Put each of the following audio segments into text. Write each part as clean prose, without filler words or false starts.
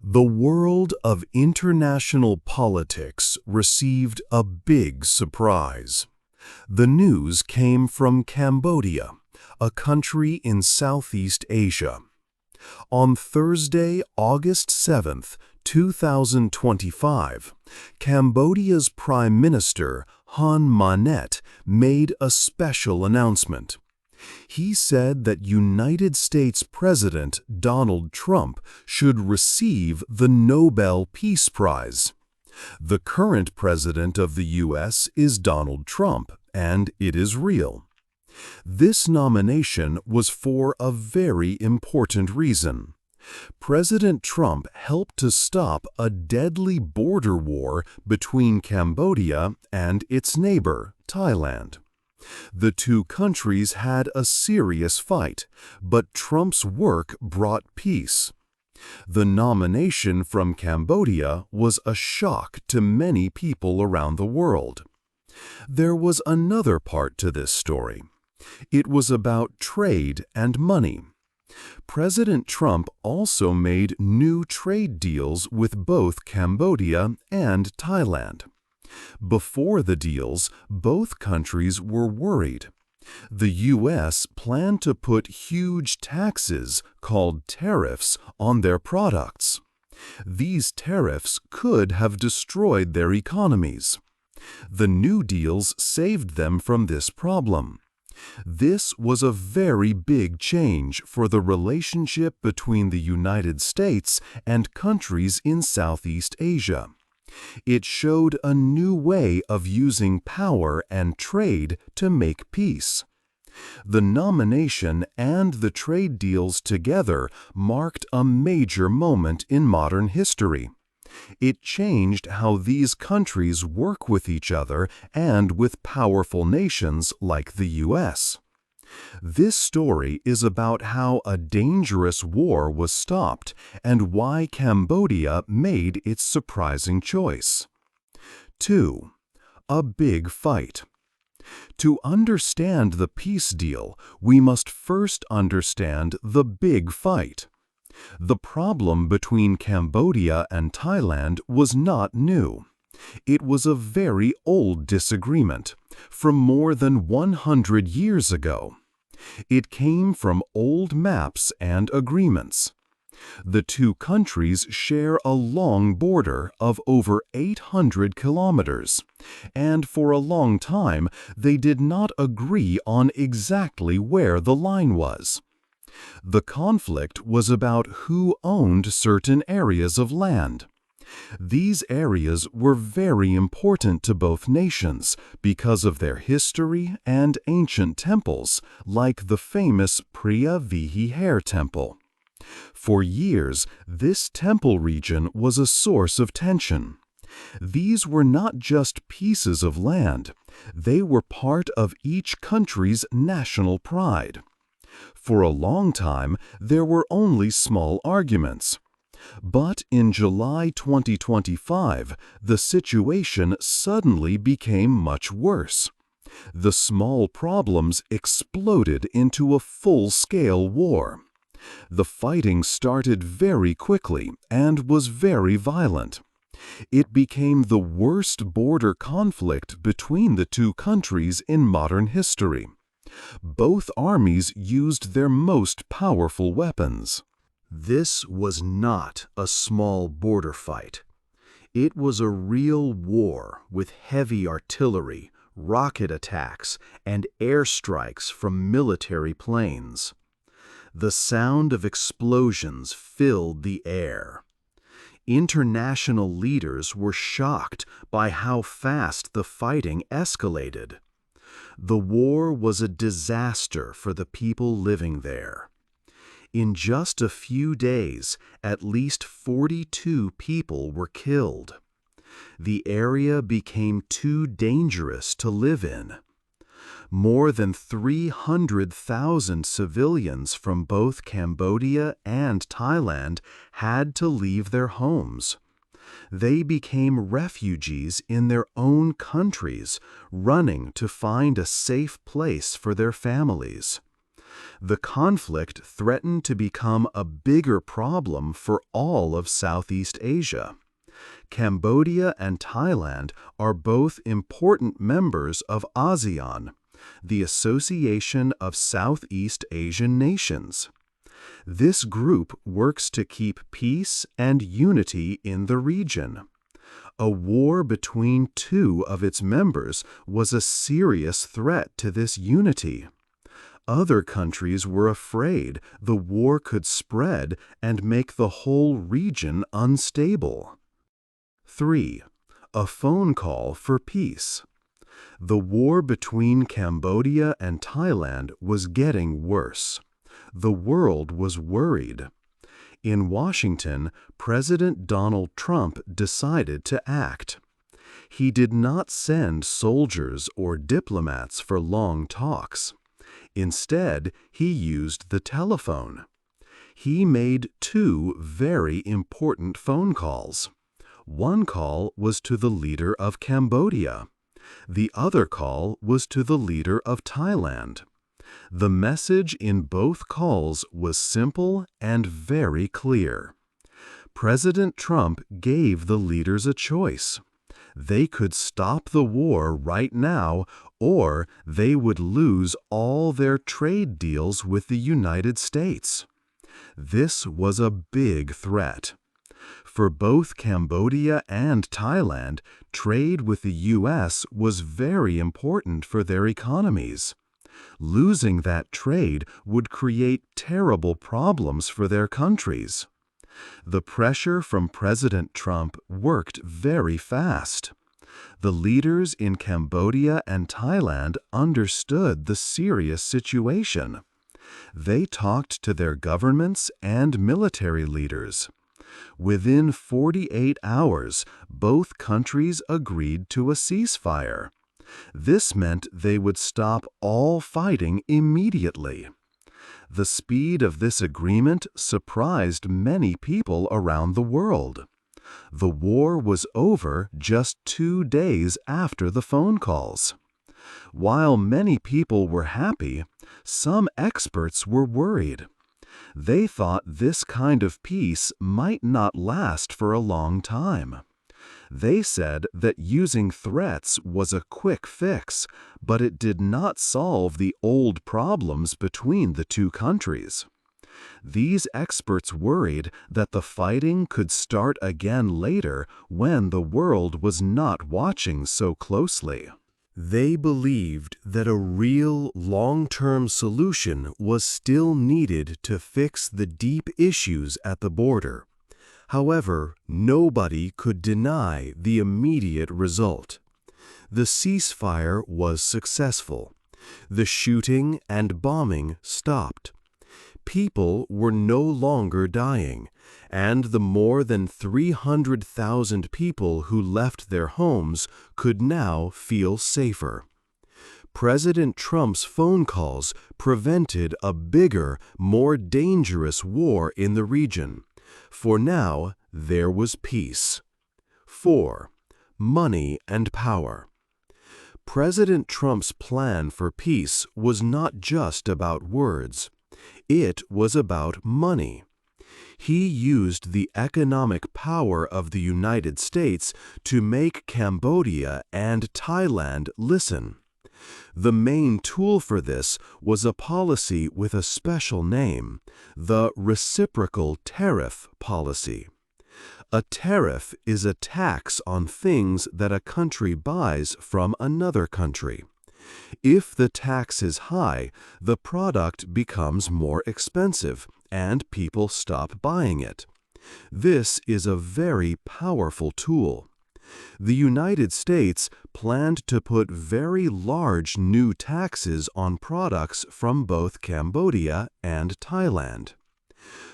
The world of international politics received a big surprise. The news came from Cambodia, a country in Southeast Asia. On Thursday, August 7, 2025, Cambodia's Prime Minister Han Manet made a special announcement. He said that United States President Donald Trump should receive the Nobel Peace Prize. The current president of the U.S. is Donald Trump, and it is real. This nomination was for a very important reason. President Trump helped to stop a deadly border war between Cambodia and its neighbor, Thailand. The two countries had a serious fight, but Trump's work brought peace. The nomination from Cambodia was a shock to many people around the world. There was another part to this story. It was about trade and money. President Trump also made new trade deals with both Cambodia and Thailand. Before the deals, both countries were worried. The U.S. planned to put huge taxes, called tariffs, on their products. These tariffs could have destroyed their economies. The new deals saved them from this problem. This was a very big change for the relationship between the United States and countries in Southeast Asia. It showed a new way of using power and trade to make peace. The nomination and the trade deals together marked a major moment in modern history. It changed how these countries work with each other and with powerful nations like the U.S. This story is about how a dangerous war was stopped and why Cambodia made its surprising choice. 2. A big fight. To understand the peace deal, we must first understand the big fight. The problem between Cambodia and Thailand was not new. It was a very old disagreement, from more than 100 years ago. It came from old maps and agreements. The two countries share a long border of over 800 kilometers, and for a long time they did not agree on exactly where the line was. The conflict was about who owned certain areas of land. These areas were very important to both nations because of their history and ancient temples, like the famous Preah Vihear temple. For years, this temple region was a source of tension. These were not just pieces of land, they were part of each country's national pride. For a long time, there were only small arguments. But in July 2025, the situation suddenly became much worse. The small problems exploded into a full-scale war. The fighting started very quickly and was very violent. It became the worst border conflict between the two countries in modern history. Both armies used their most powerful weapons. This was not a small border fight. It was a real war with heavy artillery, rocket attacks, and airstrikes from military planes. The sound of explosions filled the air. International leaders were shocked by how fast the fighting escalated. The war was a disaster for the people living there. In just a few days, at least 42 people were killed. The area became too dangerous to live in. More than 300,000 civilians from both Cambodia and Thailand had to leave their homes. They became refugees in their own countries, running to find a safe place for their families. The conflict threatened to become a bigger problem for all of Southeast Asia. Cambodia and Thailand are both important members of ASEAN, the Association of Southeast Asian Nations. This group works to keep peace and unity in the region. A war between two of its members was a serious threat to this unity. Other countries were afraid the war could spread and make the whole region unstable. 3. A phone call for peace. The war between Cambodia and Thailand was getting worse. The world was worried. In Washington, President Donald Trump decided to act. He did not send soldiers or diplomats for long talks. Instead, he used the telephone. He made two very important phone calls. One call was to the leader of Cambodia. The other call was to the leader of Thailand. The message in both calls was simple and very clear. President Trump gave the leaders a choice. They could stop the war right now, or they would lose all their trade deals with the United States. This was a big threat. For both Cambodia and Thailand, trade with the U.S. was very important for their economies. Losing that trade would create terrible problems for their countries. The pressure from President Trump worked very fast. The leaders in Cambodia and Thailand understood the serious situation. They talked to their governments and military leaders. Within 48 hours, both countries agreed to a ceasefire. This meant they would stop all fighting immediately. The speed of this agreement surprised many people around the world. The war was over just 2 days after the phone calls. While many people were happy, some experts were worried. They thought this kind of peace might not last for a long time. They said that using threats was a quick fix, but it did not solve the old problems between the two countries. These experts worried that the fighting could start again later when the world was not watching so closely. They believed that a real long-term solution was still needed to fix the deep issues at the border. However, nobody could deny the immediate result. The ceasefire was successful. The shooting and bombing stopped. People were no longer dying, and the more than 300,000 people who left their homes could now feel safer. President Trump's phone calls prevented a bigger, more dangerous war in the region. For now, there was peace. 4. Money and power. President Trump's plan for peace was not just about words. It was about money. He used the economic power of the United States to make Cambodia and Thailand listen. The main tool for this was a policy with a special name, the reciprocal tariff policy. A tariff is a tax on things that a country buys from another country. If the tax is high, the product becomes more expensive and people stop buying it. This is a very powerful tool. The United States planned to put very large new taxes on products from both Cambodia and Thailand.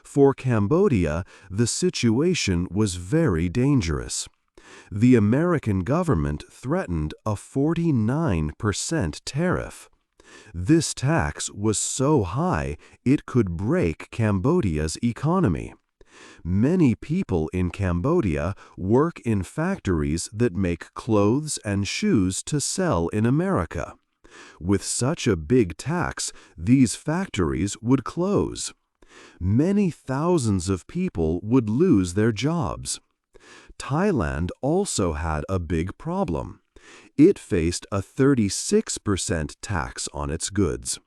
For Cambodia, the situation was very dangerous. The American government threatened a 49% tariff. This tax was so high it could break Cambodia's economy. Many people in Cambodia work in factories that make clothes and shoes to sell in America. With such a big tax, these factories would close. Many thousands of people would lose their jobs. Thailand also had a big problem. It faced a 36% tax on its goods.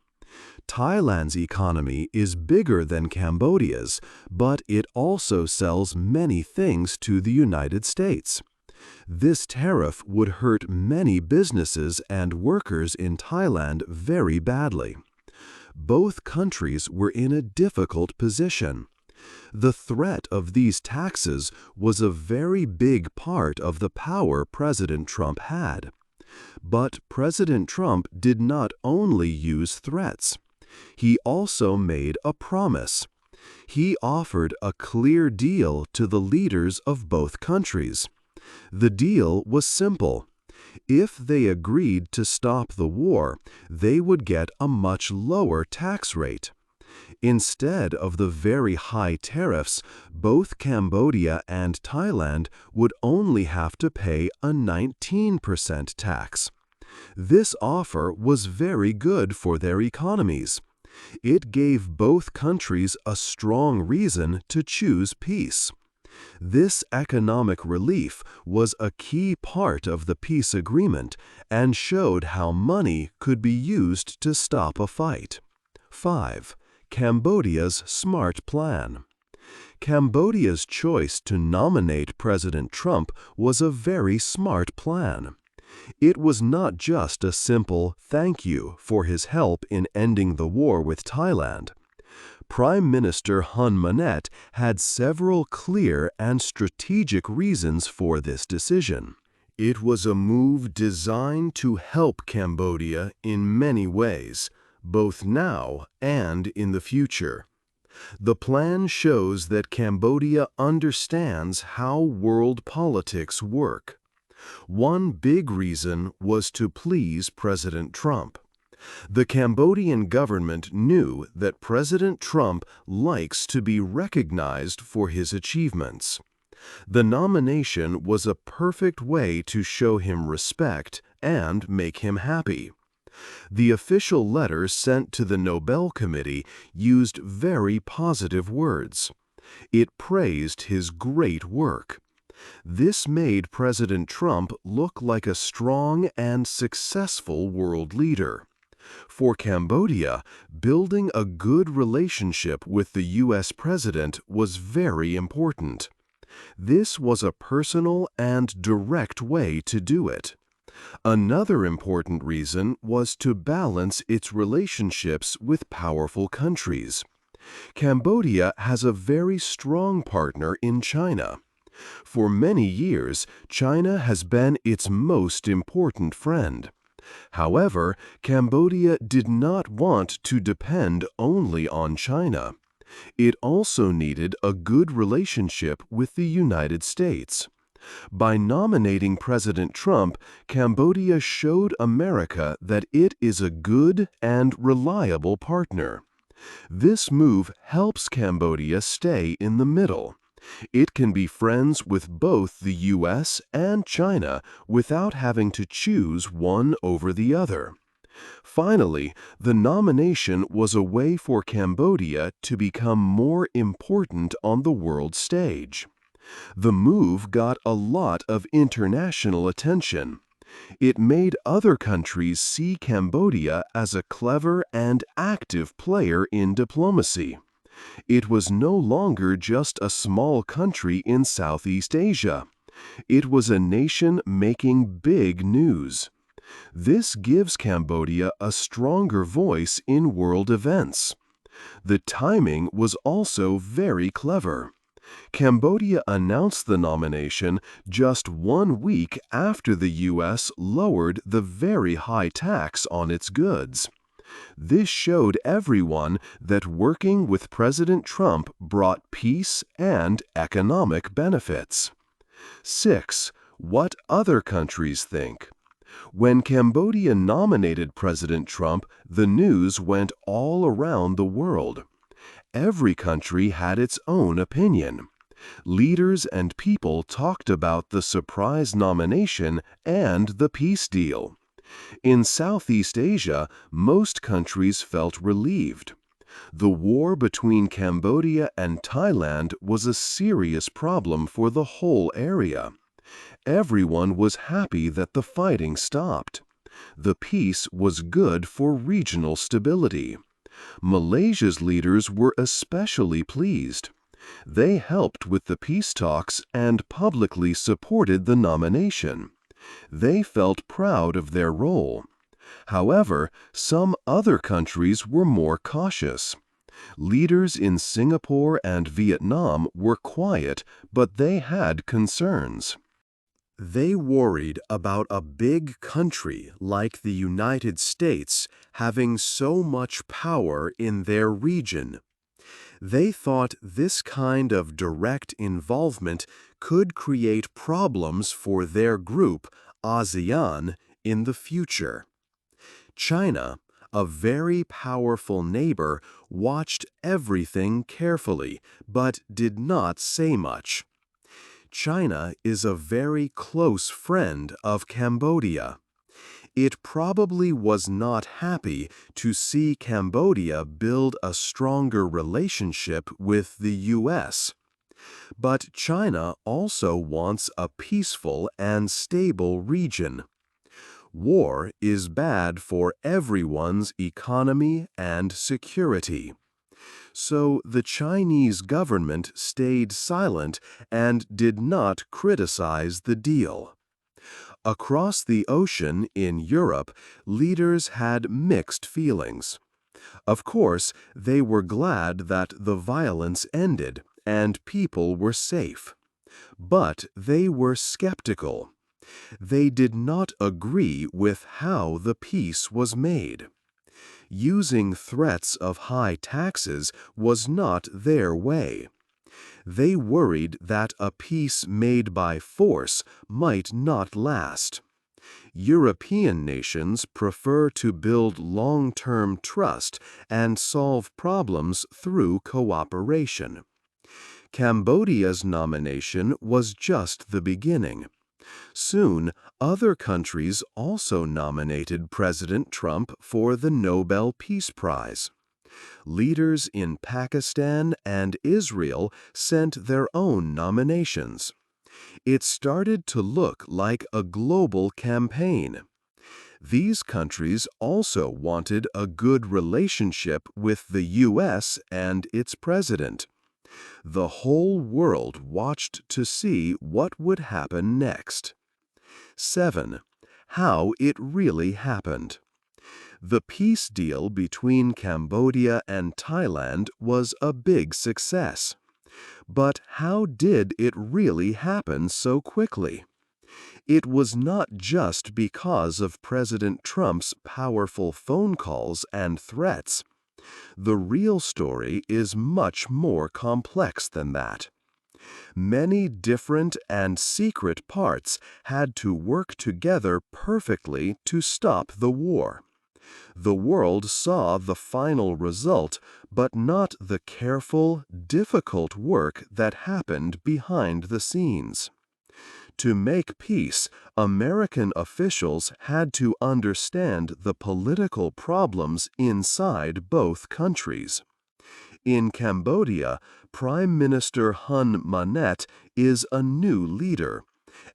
Thailand's economy is bigger than Cambodia's, but it also sells many things to the United States. This tariff would hurt many businesses and workers in Thailand very badly. Both countries were in a difficult position. The threat of these taxes was a very big part of the power President Trump had. But President Trump did not only use threats. He also made a promise. He offered a clear deal to the leaders of both countries. The deal was simple. If they agreed to stop the war, they would get a much lower tax rate. Instead of the very high tariffs, both Cambodia and Thailand would only have to pay a 19% tax. This offer was very good for their economies. It gave both countries a strong reason to choose peace. This economic relief was a key part of the peace agreement and showed how money could be used to stop a fight. 5. Cambodia's smart plan. Cambodia's choice to nominate President Trump was a very smart plan. It was not just a simple thank you for his help in ending the war with Thailand. Prime Minister Hun Manet had several clear and strategic reasons for this decision. It was a move designed to help Cambodia in many ways, both now and in the future. The plan shows that Cambodia understands how world politics work. One big reason was to please President Trump. The Cambodian government knew that President Trump likes to be recognized for his achievements. The nomination was a perfect way to show him respect and make him happy. The official letter sent to the Nobel Committee used very positive words. It praised his great work. This made President Trump look like a strong and successful world leader. For Cambodia, building a good relationship with the U.S. president was very important. This was a personal and direct way to do it. Another important reason was to balance its relationships with powerful countries. Cambodia has a very strong partner in China. For many years, China has been its most important friend. However, Cambodia did not want to depend only on China. It also needed a good relationship with the United States. By nominating President Trump, Cambodia showed America that it is a good and reliable partner. This move helps Cambodia stay in the middle. It can be friends with both the U.S. and China without having to choose one over the other. Finally, the nomination was a way for Cambodia to become more important on the world stage. The move got a lot of international attention. It made other countries see Cambodia as a clever and active player in diplomacy. It was no longer just a small country in Southeast Asia. It was a nation making big news. This gives Cambodia a stronger voice in world events. The timing was also very clever. Cambodia announced the nomination just 1 week after the U.S. lowered the very high tax on its goods. This showed everyone that working with President Trump brought peace and economic benefits. 6. What other countries think. When Cambodia nominated President Trump, the news went all around the world. Every country had its own opinion. Leaders and people talked about the surprise nomination and the peace deal. In Southeast Asia, most countries felt relieved. The war between Cambodia and Thailand was a serious problem for the whole area. Everyone was happy that the fighting stopped. The peace was good for regional stability. Malaysia's leaders were especially pleased. They helped with the peace talks and publicly supported the nomination. They felt proud of their role. However, some other countries were more cautious. Leaders in Singapore and Vietnam were quiet, but they had concerns. They worried about a big country like the United States having so much power in their region. They thought this kind of direct involvement could create problems for their group, ASEAN, in the future. China, a very powerful neighbor, watched everything carefully, but did not say much. China is a very close friend of Cambodia. It probably was not happy to see Cambodia build a stronger relationship with the U.S. But China also wants a peaceful and stable region. War is bad for everyone's economy and security. So the Chinese government stayed silent and did not criticize the deal. Across the ocean in Europe, leaders had mixed feelings. Of course, they were glad that the violence ended and people were safe. But they were skeptical. They did not agree with how the peace was made. Using threats of high taxes was not their way. They worried that a peace made by force might not last. European nations prefer to build long-term trust and solve problems through cooperation. Cambodia's nomination was just the beginning. Soon, other countries also nominated President Trump for the Nobel Peace Prize. Leaders in Pakistan and Israel sent their own nominations. It started to look like a global campaign. These countries also wanted a good relationship with the U.S. and its president. The whole world watched to see what would happen next. 7. How it really happened. The peace deal between Cambodia and Thailand was a big success. But how did it really happen so quickly? It was not just because of President Trump's powerful phone calls and threats. The real story is much more complex than that. Many different and secret parts had to work together perfectly to stop the war. The world saw the final result, but not the careful, difficult work that happened behind the scenes. To make peace, American officials had to understand the political problems inside both countries. In Cambodia, Prime Minister Hun Manet is a new leader,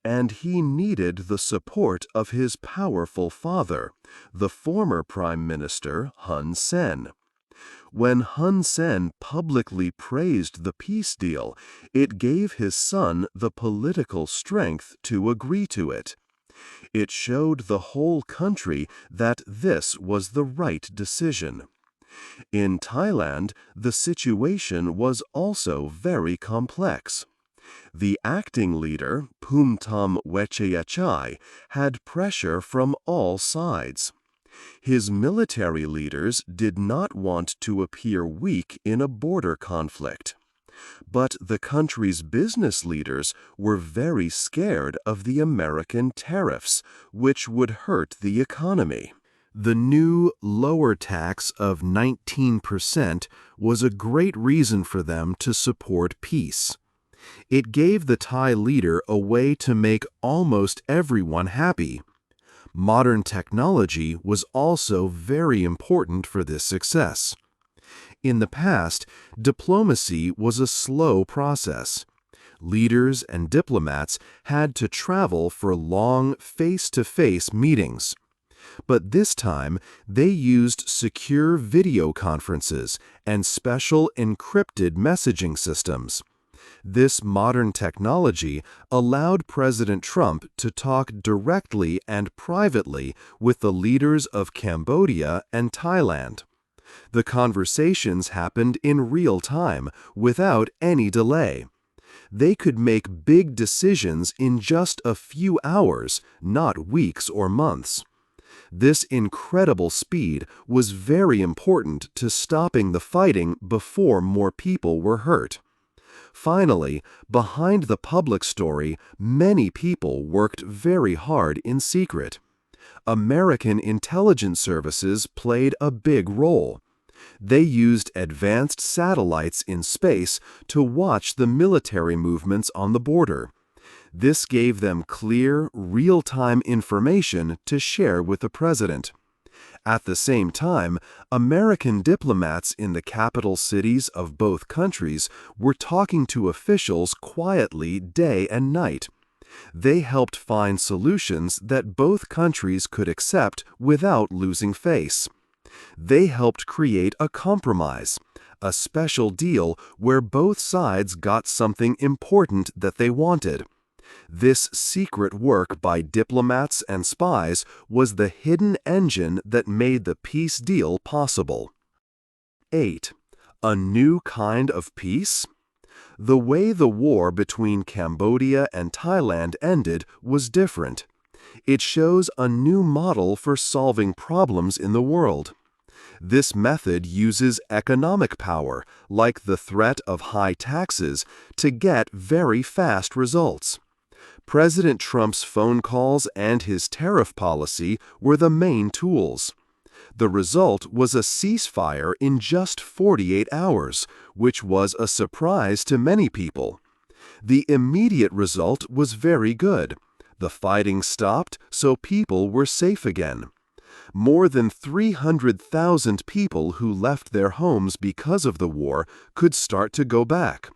and he needed the support of his powerful father, the former Prime Minister Hun Sen. When Hun Sen publicly praised the peace deal, it gave his son the political strength to agree to it. It showed the whole country that this was the right decision. In Thailand, the situation was also very complex. The acting leader, Phumtham Wechayachai, had pressure from all sides. His military leaders did not want to appear weak in a border conflict. But the country's business leaders were very scared of the American tariffs, which would hurt the economy. The new lower tax of 19% was a great reason for them to support peace. It gave the Thai leader a way to make almost everyone happy. Modern technology was also very important for this success. In the past, diplomacy was a slow process. Leaders and diplomats had to travel for long face-to-face meetings. But this time, they used secure video conferences and special encrypted messaging systems. This modern technology allowed President Trump to talk directly and privately with the leaders of Cambodia and Thailand. The conversations happened in real time, without any delay. They could make big decisions in just a few hours, not weeks or months. This incredible speed was very important to stopping the fighting before more people were hurt. Finally, behind the public story, many people worked very hard in secret. American intelligence services played a big role. They used advanced satellites in space to watch the military movements on the border. This gave them clear, real-time information to share with the president. At the same time, American diplomats in the capital cities of both countries were talking to officials quietly day and night. They helped find solutions that both countries could accept without losing face. They helped create a compromise, a special deal where both sides got something important that they wanted. This secret work by diplomats and spies was the hidden engine that made the peace deal possible. 8. A new kind of peace? The way the war between Cambodia and Thailand ended was different. It shows a new model for solving problems in the world. This method uses economic power, like the threat of high taxes, to get very fast results. President Trump's phone calls and his tariff policy were the main tools. The result was a ceasefire in just 48 hours, which was a surprise to many people. The immediate result was very good. The fighting stopped, so people were safe again. More than 300,000 people who left their homes because of the war could start to go back.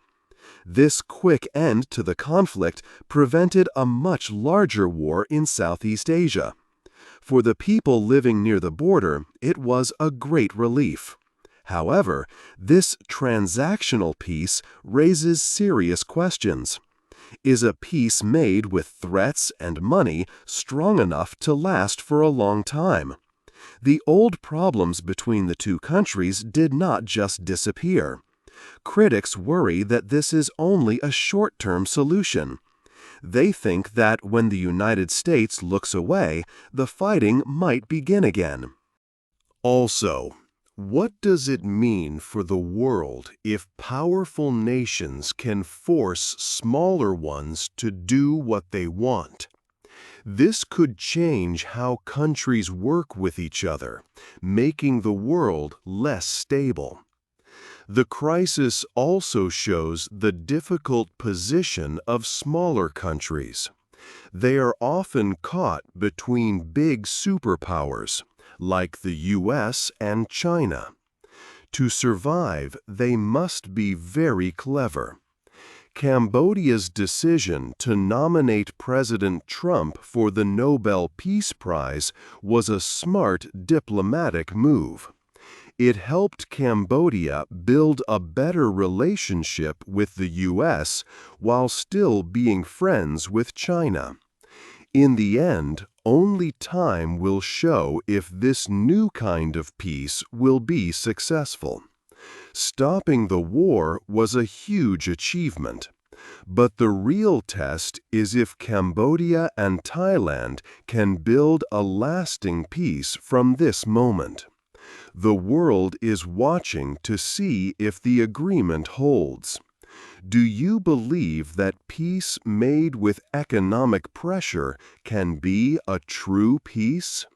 This quick end to the conflict prevented a much larger war in Southeast Asia. For the people living near the border, it was a great relief. However, this transactional peace raises serious questions. Is a peace made with threats and money strong enough to last for a long time? The old problems between the two countries did not just disappear. Critics worry that this is only a short-term solution. They think that when the United States looks away, the fighting might begin again. Also, what does it mean for the world if powerful nations can force smaller ones to do what they want? This could change how countries work with each other, making the world less stable. The crisis also shows the difficult position of smaller countries. They are often caught between big superpowers, like the US and China. To survive, they must be very clever. Cambodia's decision to nominate President Trump for the Nobel Peace Prize was a smart diplomatic move. It helped Cambodia build a better relationship with the US while still being friends with China. In the end, only time will show if this new kind of peace will be successful. Stopping the war was a huge achievement, but the real test is if Cambodia and Thailand can build a lasting peace from this moment. The world is watching to see if the agreement holds. Do you believe that peace made with economic pressure can be a true peace?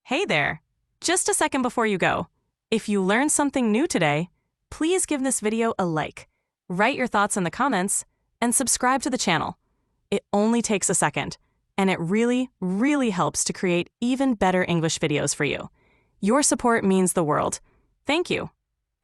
Hey there! Just a second before you go. If you learned something new today, please give this video a like, write your thoughts in the comments, and subscribe to the channel. It only takes a second. and it really, really helps to create even better English videos for you. Your support means the world. Thank you.